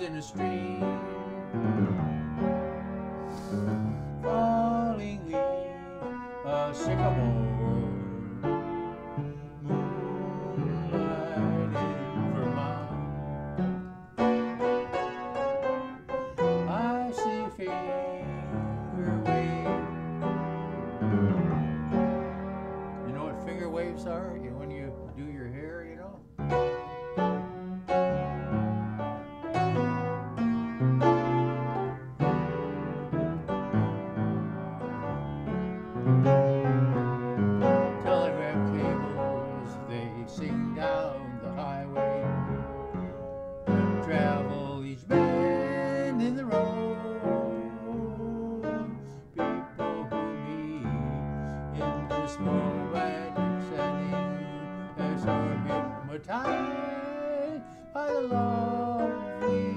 in a stream, falling leaves, a sycamore, moonlight in Vermont. I see finger waves. You know what finger waves are? When you do your hair, you know? Telegraph cables, they sing down the highway, travel each bend in the road. People who meet in this romantic setting as are hypnotized by the lovely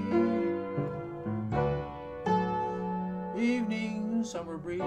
evening summer breeze.